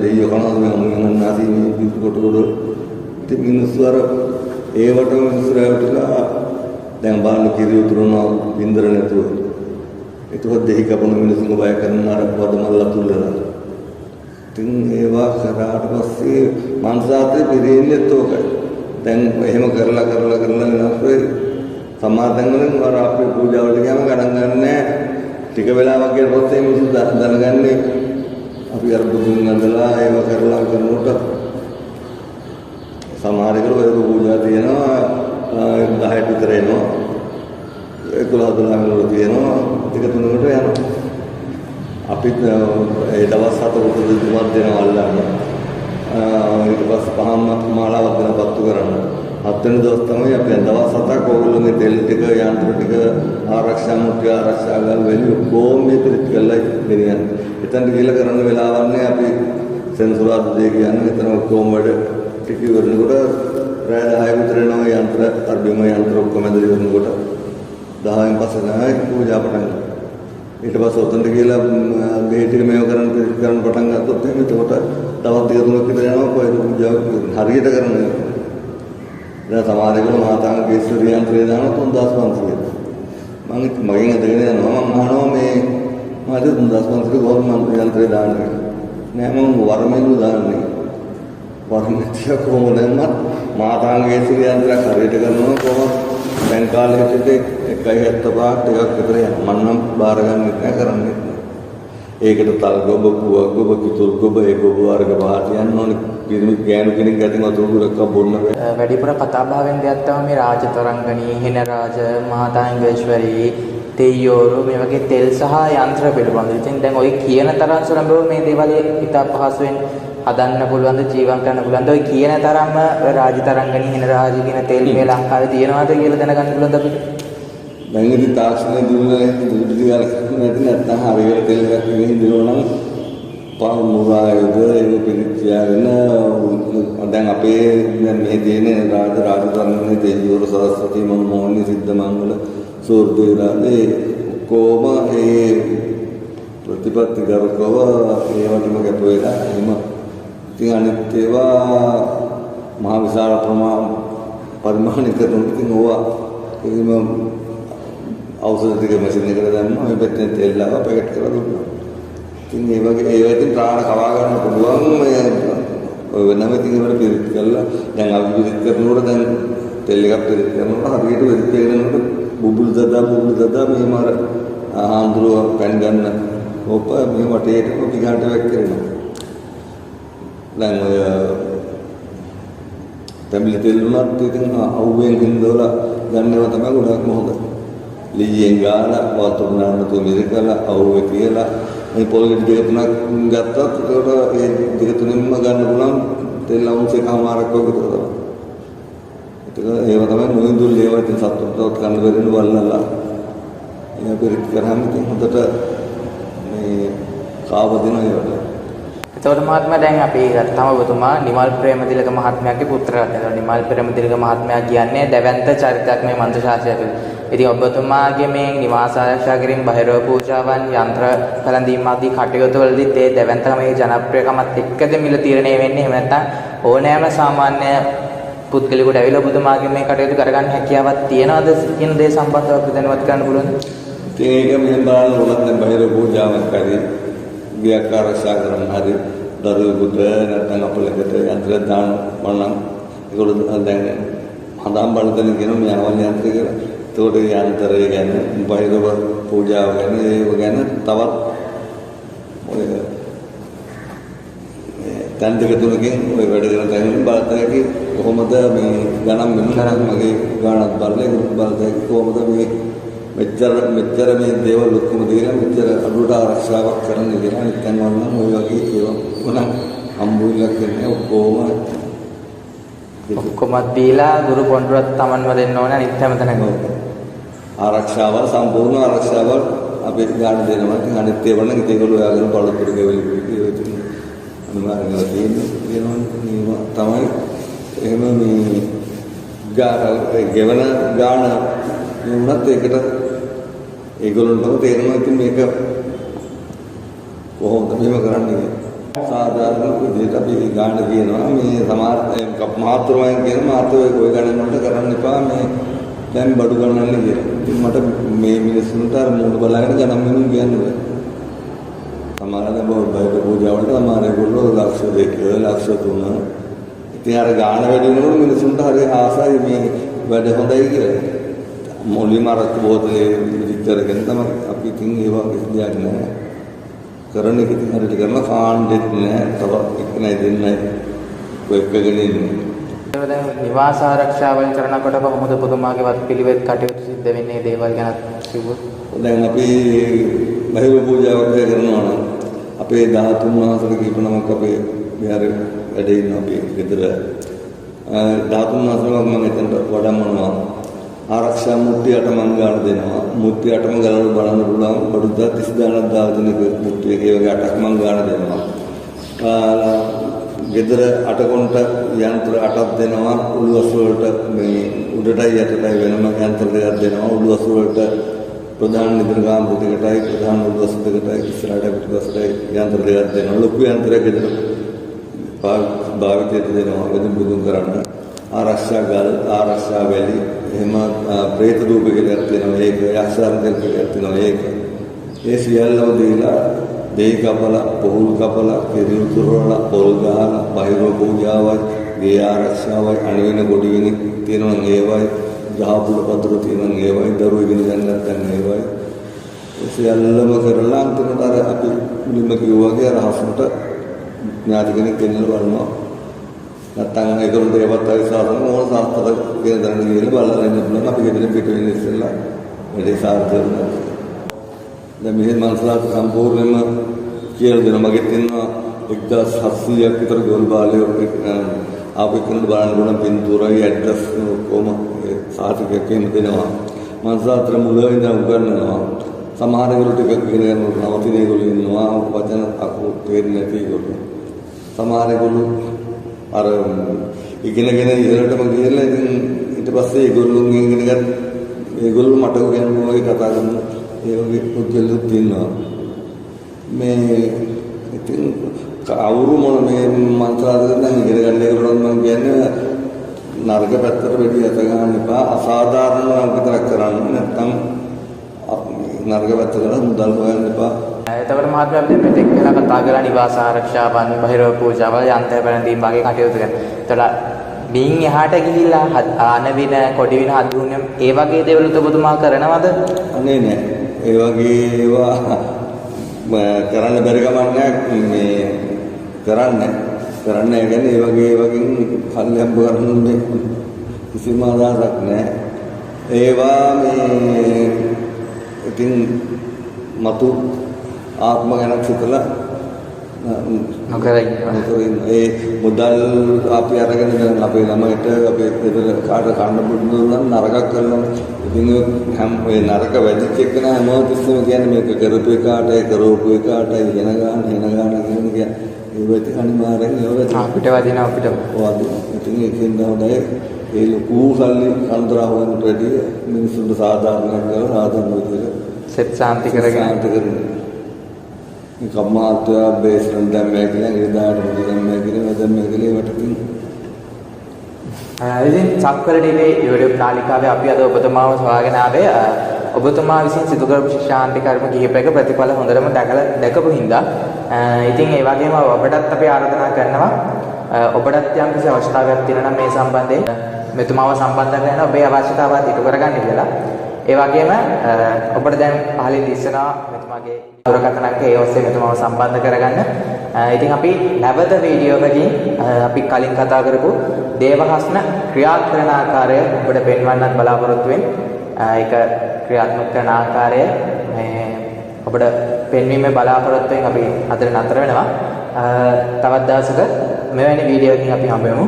දෙවියෝ කනවා මේ අමුවෙන් අන්නාස මේ විදු කොට ගොඩ ඉතින් මිනිස්සු අර ඒවට මිනිස්සු රැවටිලා දැන් බාන්න කිරි උතුරනවා වින්දර නැතුව. ඒකවත් දෙහි කපන මිනිස්සුන්ව බය කරන අර වදමල්ලා තුල්ලලා. ඉතින් ඒවා කරාට පස්සේ මානසාත්‍රේ පිරෙන්නේත් ඕකයි. දැන් එහෙම කරලා වෙනස්වේ සමාදන් වලින් වර අපේ පූජාවලට ගියාම ගණන් ගන්නෑ. ටික වෙලාවක් ගිය පස්සේ මිනිස්සු දැනගන්නේ අපි අර බුදුන් අඳලා ඒව කරලා කරනකොට සමහර ඒගොල්ලෝ ඒක පූජා තියෙනවා 10ට විතර එනවා. 11 12 තියෙනවා. ටික තුනකට යනවා. අපිත් ඒ දවස් 7කට දුමක් දෙනවා අල්ලන්න. ඊට පස්සේ පහම මාලාවක් දෙන පත්තු කරන්න. 7 වෙනි දවස් තමයි අපි දවස් 7ක් ඕගොල්ලෝගේ තෙල් ටික යාන්ත්‍ර ටික ආරක්ෂා මුට්ටි ආරක්ෂා ගල් වෙලි ඔක්කොම මේ පිළිත් කරලා ගෙනියන්නේ. එතනට ගිහලා කරන්න වෙලාවක් නැහැ. අපි සෙන්සුරාදා දෙය කියන්නේ එතන ඔක්කොම වැඩ ටික ඉවරනකොට රාය 10 විතර යනවා යන්ත්‍ර අර බිම යන්ත්‍ර ඔක්කොම ඇදලා ඉවරනකොට 10න් පස්සේ නැහැ පූජා පටන් ගන්නවා. ඊට පස්සේ උතන්ට ගිහලා මේ ටික මේව කරන්න පටන් ගත්තොත් එහෙනම් එතකොට තවත් ටික තුනක් විතර යනවා කොහෙද පූජාව හරියට කරන්නේ. දැන් සමාජයක මාතාංග ඊශ්වරීය යන්ත්‍රය දානවා 3500. මම මගෙන් අදගෙන යනවා මම අහනවා මේ මාත් 3500 කොහොමද යන්ත්‍රය දාන්නේ? නෑ මම වර්මෙන්ු දාන්නේ. වර්මෙතිය කොහොමද නැත්නම් මාතාංග ඊශ්වරීය යන්ත්‍රයක් හරියට කරනවා කොහොමද? දැන් කාලේ හිටියේ 1.75 ටිකක් විතර යනවා. මම නම් බාර ගන්නෙත් නෑ කරන්නේ. ඒකට තල් ගොබ පුවක් ගොබ කිතුල් ගොබ ඒ ගොබ වර්ග පහට යන්න ඕනේ. පිරිමි ගෑනු කෙනෙක් ගැතින් වතුර පුරක් බොන්න බෑ. වැඩිපුර කතා බහවෙන් දෙයක් තමයි මේ රාජතරංගණී, හෙන රාජ, මහාතාංගේශ්වරී, තෙය්‍යෝරු මේ වගේ තෙල් සහ යන්ත්‍ර පිළිබඳව. ඉතින් දැන් ඔය කියන තරම් සරඹව මේ දේවල් ඉතා පහසුවෙන් හදන්න පුළුවන් ද ජීවම් කරන්න පුළුවන් ද ඔය කියන තරම්ම රාජතරංගණී, හෙන රාජ කියන තෙල් මේ ලංකාවේ තියෙනවද කියලා දැනගන්න පුළුවන්ද අපිට? දැන් ඉතින් තාක්ෂණයේ දුන්නේ දුටි ගාලා නැත්නම් හරියට තෙල් එකක් විහිදුනවා නම් පාමුරායද ඒක පිළිච්චාගෙන දැන් අපේ මේ තියෙන රාජතරංගනේ තෙය්‍යෝරු සරස්වති මනෝමෝහනී සිද්ධමංගල සූර්දේරාලේ කොම ඒ ප්‍රතිපත්ති ගරුකව ඒවටම ගැප වෙලා එහෙම ඉතින් අනිත් ඒවා මහ විශාල පරිමාණයක තුනකින් ඕවා එහෙම ඖෂධ ටික මැෂින් එකට දැම්මා මේ පැත්තෙන් තෙල් ලාවා පැකට් කරලා දුන්නා. ඉතින් ඒ වගේ ඒවා ඉතින් ප්‍රාණ කවා ගන්න පුළුවන් මේ ඔය වෙනම ඉතින් ඒවට පිරිත් කරලා දැන් අපි පිරිත් කරනකොට දැන් තෙල් එකක් පිරිත් කරනකොට හරියට වෙරිත් කරනකොට බුබුලු දදා මේ මාර ආන්දරුව පැන් ගන්න ඔප මේ වටේටම පිටාට වැක් කරනවා. දැන් ඔය තැඹිලි තෙල් උනත් ඉතින් අවුවෙන් හින්දවල ගන්නව තමයි ගොඩක් මොහොත. ලීයෙන් ගාලා වතුර නානතු මිරිකලා අවුවේ කියලා මේ පොල්ගෙඩි දෙක තුනක් ගත්තත් ඒකට ඒ දෙක තුනෙන්ම ගන්න පුළුවන් තෙල් අවුන්ස් එකමාරක් වගේ විතර තමයි. ඒක ඒව තමයි නොඉඳුල් ඒවා ඉතින් සතුටුවත් ගන්න බැරින වල්නලා. ඒ පෙරිත් කරාම ඉතින් හොඳට මේ කාවදින ඒවට. එතකොට මහත්මයා දැන් අපි ගත්තම ඔබතුමා නිමල් ප්‍රේමතිලක මහත්මයාගේ පුත්‍රයෙක්. එතකොට නිමල් ප්‍රේමතිලක මහත්මයා කියන්නේ දැවැන්ත චරිතයක් මේ මන්ත්‍ර ශාස්ත්‍රය තුළ. ඉතින් ඔබතුමාගේ මේ නිවාස ආරක්ෂා කිරීම, බහිරව පූජාවන්, යන්ත්‍ර කලඳීම් ආදී කටයුතු වලදීත් ඒ දැවැන්තකම මේ ජනප්‍රියකමත් එක්කද මිල තීරණය වෙන්නේ. එහෙම නැත්නම් ඕනෑම සාමාන්‍ය පුද්ගලයෙකුට ඇවිල්ලා ඔබතුමාගේ මේ කටයුතු කරගන්න හැකියාවක් තියනවද කියන දේ සම්බන්ධව අපිට දැනුවත් කරන්න පුළුවන්ද? ඉතින් ඒක මෙහෙම බලන්න ඕනත් දැන් බහිරව පූජාවක් කරේ ගියක් ආරක්ෂා කරන්න හරි දරුවෙකුට නැත්නම් අපලකට යන්ත්‍ර දාන වණන් ඒගොල්ලෝ දැන් හදාම් බලතන කියන මේ අවල් යන්ත්‍රය කියලා. ඒකට යන්ත්‍රය ගැන බහිරව පූජාව ගැන ඒව ගැන තවත් ඔය දැන් දෙක තුනකින් ඔය වැඩ කරන තැනින් බලතනකි කොහොමද මේ ගණන් මෙන්නක් මගේ ගානක් බලලා කොහොමද මේ මෙච්චර මේ දේවල් ඔක්කොම දීලා මෙච්චර අඩුවට ආරක්ෂාවක් කරන්න කියලා නිකන් වන්න ඔය වගේ ඒවා මොනම් හම්බුල්ලක් දෙන්නේ ඔක්කොම දීලා ගුරු පොඬුරත් Tamanව දෙන්න ඕන අනිත් හැම තැනකම ආරක්ෂාව සම්පූර්ණ ආරක්ෂාව අපේ ගාන දෙනවා. ඉතින් අනිත් ඒවා නම් ඉතින් ඒගොල්ලෝ යාගෙන බලතුරු ගෙවලි ඉතින් අනිවාර්යයෙන්ම තියෙනවා තමයි එහෙම මේ ගෙවන ගාන නුනත් ඒකට ඒගොල්ලන්ටම තේරෙනවා ඉතින් මේක කොහොමද මෙහෙම කරන්නේ. සාධාරණ විදිහට අපි ගාන කියනවා මේ සමහර මහත්තුරුයන් කියන මාතෘකාවේ කොයි ගණන් වලට කරන්න එපා මේ දැන් බඩු ගණන් කියලා. ඉතින් මට මේ මිනිස්සුන්ට අර මූණ බලාගෙන ගණන් මෙන්න කියන්න බෑ. සමහරවිට බෞද්ධ පූජා වලට සමහර ඒගොල්ලෝ ලක්ෂ 2 ලක්ෂ 3 ඉතින් අර ගාන වැඩි වෙනකොට මිනිස්සුන්ට හරි ආසයි මේ වැඩ හොඳයි කියලා. මොළේ මාරක් බෝතලේ විතරගෙන තමයි අපි ඉතින් ඒ වගේ දෙයක් නෑ. කරන එක ඉතින් හරියට කරලා කාණ්ඩෙත් නෑ. තව එක්කනයි දෙන්නයි කොහෙකගෙන ඉන්නේ. දැන් නිවාස ආරක්ෂාවල් කරනකොට කොහොමද පුදුමාගේ වත් පිළිවෙත් කටයුතු සිද්ධ වෙන්නේ දේවල් ගැන කිව්වොත්? දැන් අපි බහිර පූජාවක් කරනවා නම් අපේ 13 මාසෙක කීප නමක් අපේ මෙහර වැඩ ඉන්න අපේ ගෙදර ධාතුන් වහන්සේලා මම එතනට වඩම්මනවා. ආරක්ෂා මුට්ටියට මං ගාන දෙනවා. මුට්ටියටම ගලවලා බලන්න පුළුවන්. බඩුදා 30000ක් දාදිනක මුට්ටියක ඒ වගේ 8ක් මං ගාන දෙනවා. ගෙදර අටකොන්ට යන්ත්‍ර 8ක් දෙනවා. උළුවස් වලට මේ උඩටයි යටටයි වෙනම යන්ත්‍ර දෙකක් දෙනවා. උළුවස් වලට ප්‍රධාන නිදර්ගාම් දෙකටයි ප්‍රධාන උළුවස් දෙකටයි ඉස්සරහට පිටුපසටයි යන්ත්‍ර දෙකක් දෙනවා. ලොකු යන්ත්‍රයක් ගෙදර භාවිතයට දෙනවා. වෙදින් බුදුන් කරන්න. ආරක්ෂා ගල් ආරක්ෂා වැලි එහෙම ප්‍රේත රූප කියලා තියෙනවා. ඒක යක්ෂාන්තර කියලා තියෙනවා. ඒක ඒ සියල්ලම දීලා දෙහි කපල පොහුල් කපල කිරිල් තුරවල පොල් ගහලා බහිරව පූජාවයි ගේ ආරක්ෂාවයි අණවෙන ගොඩවෙන තියෙනවා. ඒවයි දහපුල පතර තියෙනවා. ඒවයි දරුවෝ ඉගෙන ගන්න නැත්නම් ඒවයි ඒ සියල්ලම කරලා අන්තිමට අර අපි මුලින්ම කිව්වා වගේ රහසට ඥාති කෙනෙක් දෙන්නල බලනවා. නැත්නම් ඒකවල දේවත් ආවිසාරන මොන සාස්ත්‍ර කියන දරණ කියලා බලලා ඉන්න පුළුවන්. අපි ගෙදර පිට වෙන ඉස්සෙල්ලා වැඩි සාර්ථක වෙනවා. දැන් මෙහෙම මනසලාට සම්පූර්ණයෙන්ම කියලා දෙනවා. මගේ තියෙනවා 1700ක් විතර ගෝල් බාලයෝ ආපු කෙනෙක් බලන්න ඕන පින්තූරයි ඇඩ්‍රස් කොහොම සාහිත්‍යයක් එහෙම දෙනවා. මනසලාට මුල ඉඳන් උගන්වනවා. සමහර ඒගොල්ලෝ ටිකක් ඉගෙන ගන්න නවතින ඒගොල්ලෝ ඉන්නවා. වචන අකුරු තේරෙන්නේ නැති ඒගොල්ලෝ. සමහර ඒගොල්ලෝ අර ඉගෙනගෙන ඉහළටම ගිහලා ඉතින් ඊට පස්සේ ඒගොල්ලෝගෙන් ඉගෙන ගන්න ඒගොල්ලෝ මට කියනවා වගේ කතා කරන ඒ වගේ පුද්ගලයෝ ඉන්නවා. මේ ඉතින් කවුරු මොන මේ මන්ත්‍රාද කරන ඉගෙන ගන්න ඒගොල්ලෝ මම කියන්නේ නරක පැත්තට වැඩි අත ගන්න එපා. අසාධාරණ නම් විතරක් කරන්න. නැත්නම් නරක පැත්තකට මුදල් හොයන්න එපා. එතකොට මහත්මයා අපි දැන් මෙතෙක් වෙලා කතා කරලා නිවාස ආරක්ෂාවන් බහිරව පූජාවල් යන්ත්‍ර පැනදීම් වගේ කටයුතු කරනවා. එතකොට බින් එහාට ගිහිල්ලා ආනවින කොඩිවින හඳුන්වන ඒ වගේ දේවල් ඔබතුමා කරනවද? අනේ නෑ. ඒ වගේ ඒවා කරන්න බැරි කමක් නෑ. මේ කරන්නේ කියන්නේ ඒ වගේකින් කල්යම්බ කරන්නේ කිසිම අදහසක් නෑ. ඒවා මේ ඉතින් මතු ආත්ම ගැන හිතලා නොකරින් ඒ මුදල් අපි අරගෙන ඉඳන් අපේ ළමයට අපේ ගෙදර කාට කන්න බුදුන් නරකක් කරනවා. ඉතින් හැම ඒ නරක වැඩිච්ච එක නෑ හැමෝම තිස්සම කියන්නේ මේක කරපු එකාටයි කරවපු එකාටයි එන ගන්න කියන්නේ ඒ වෙත් අනිවාර්යෙන් ඒව අපිට වදිනවා අපිට වදිනවා. ඉතින් ඒකෙන් තමයි ඒ ලොකු සල්ලි අන්තරාවන්ට වැඩි මිනිස්සුන්ට සාධාරණයක් කරලා සාධාරණ විදිහට සෙත් සාන්ති කරගෙන කම්මාත්‍ය බේස්රන් දැම්මේ කියලා ඉදාට මුදි දැම්මේ කියලා දැම්මේ කියලා වටකින් ඉතින් සක්වල ටීවී YouTube නාලිකාවේ අපි අද ඔබතුමාව සොයාගෙන ආවේ ඔබතුමා විසින් සිදු කරපු ශාන්ති කර්ම කිහිපයක ප්‍රතිඵල හොඳටම දැකපු හින්දා ඉතින් ඒ වගේම ඔබටත් අපි ආරාධනා කරනවා ඔබටත් යම් කිසි අවශ්‍යතාවයක් තියෙනවා නම් මේ සම්බන්ධයෙන් මෙතුමාව සම්බන්ධ කරගෙන ඔබේ අවශ්‍යතාවත් ඉටු කරගන්න කියලා. ඒ වගේම ඔබට දැන් පහලින් දිස්සනවා මෙතුමාගේ දුරකථන අංකය ඒ ඔස්සේ මෙතුමාව සම්බන්ධ කරගන්න. ඉතින් අපි නැවත වීඩියෝවකින් අපි කලින් කතා කරපු දේවහස්න ක්‍රියා කරන ආකාරය ඔබට පෙන්වන්නත් බලාපොරොත්තු වෙන්නේ. ඒක ක්‍රියාත්මක කරන ආකාරය මේ ඔබට පෙන්වීමේ බලාපොරොත්තුෙන් අපි අතර නතර වෙනවා. තවත් දවසක මෙවැනි වීඩියෝකින් අපි හම්බ වෙමු.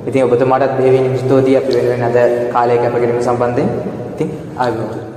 ඉතින් ඔබතුමාටත් දෙවියන් ස්තුතියි අපි වෙනුවෙන් අද කාලය කැප කිරීම සම්බන්ධයෙන්. ඉතින් ආයුබෝවන්.